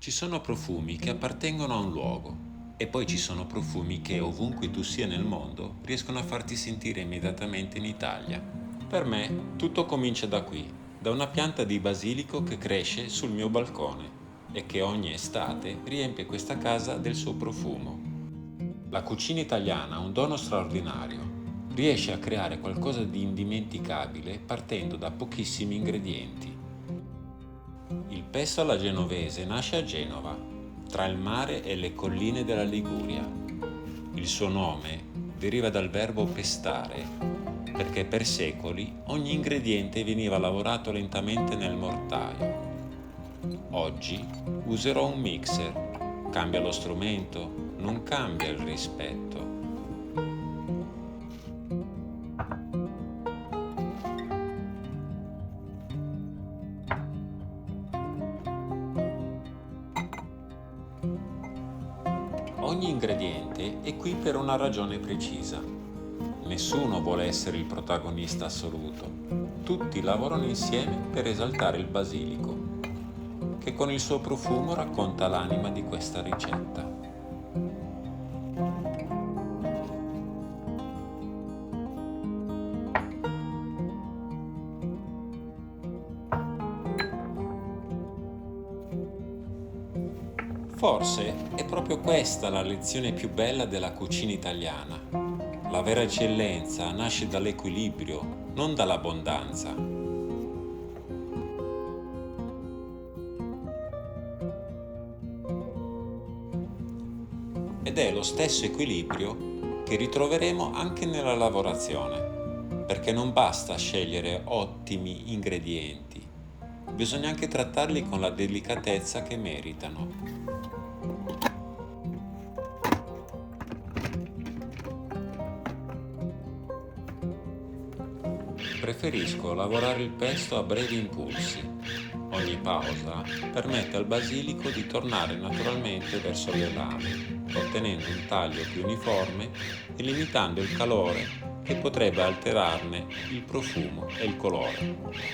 Ci sono profumi che appartengono a un luogo e poi ci sono profumi che ovunque tu sia nel mondo riescono a farti sentire immediatamente in Italia. Per me tutto comincia da qui, da una pianta di basilico che cresce sul mio balcone e che ogni estate riempie questa casa del suo profumo. La cucina italiana ha un dono straordinario. Riesce a creare qualcosa di indimenticabile partendo da pochissimi ingredienti. Il pesto alla genovese nasce a Genova, tra il mare e le colline della Liguria. Il suo nome deriva dal verbo pestare, perché per secoli ogni ingrediente veniva lavorato lentamente nel mortaio. Oggi userò un mixer. Cambia lo strumento, non cambia il rispetto. Ogni ingrediente è qui per una ragione precisa. Nessuno vuole essere il protagonista assoluto. Tutti lavorano insieme per esaltare il basilico, che con il suo profumo racconta l'anima di questa ricetta. Forse è proprio questa la lezione più bella della cucina italiana. La vera eccellenza nasce dall'equilibrio, non dall'abbondanza. Ed è lo stesso equilibrio che ritroveremo anche nella lavorazione, perché non basta scegliere ottimi ingredienti, bisogna anche trattarli con la delicatezza che meritano. Preferisco lavorare il pesto a brevi impulsi. Ogni pausa permette al basilico di tornare naturalmente verso le lame, ottenendo un taglio più uniforme e limitando il calore che potrebbe alterarne il profumo e il colore.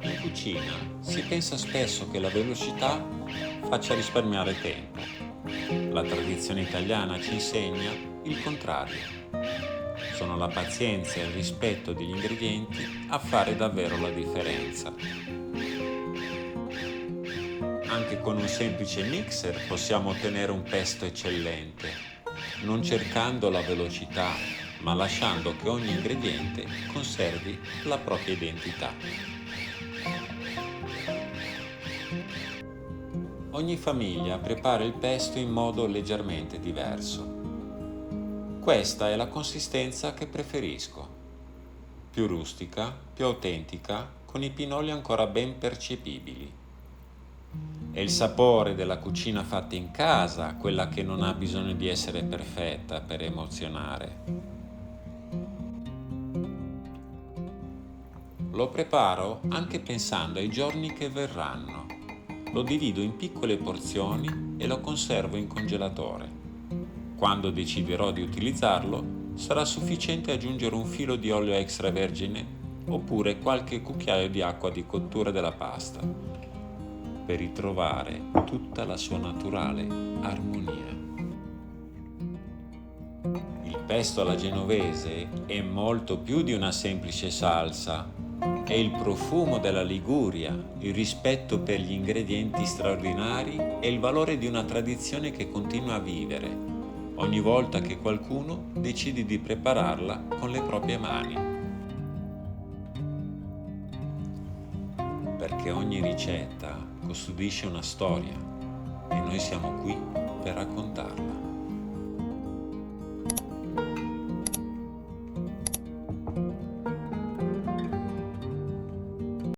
In cucina si pensa spesso che la velocità faccia risparmiare tempo. La tradizione italiana ci insegna il contrario. Sono la pazienza e il rispetto degli ingredienti a fare davvero la differenza. Anche con un semplice mixer possiamo ottenere un pesto eccellente, non cercando la velocità, ma lasciando che ogni ingrediente conservi la propria identità. Ogni famiglia prepara il pesto in modo leggermente diverso. Questa è la consistenza che preferisco, più rustica, più autentica, con i pinoli ancora ben percepibili. È il sapore della cucina fatta in casa, quella che non ha bisogno di essere perfetta per emozionare. Lo preparo anche pensando ai giorni che verranno. Lo divido in piccole porzioni e lo conservo in congelatore. Quando deciderò di utilizzarlo, sarà sufficiente aggiungere un filo di olio extravergine oppure qualche cucchiaio di acqua di cottura della pasta per ritrovare tutta la sua naturale armonia. Il pesto alla genovese è molto più di una semplice salsa. È il profumo della Liguria, il rispetto per gli ingredienti straordinari e il valore di una tradizione che continua a vivere ogni volta che qualcuno decide di prepararla con le proprie mani. Perché ogni ricetta custodisce una storia e noi siamo qui per raccontarla.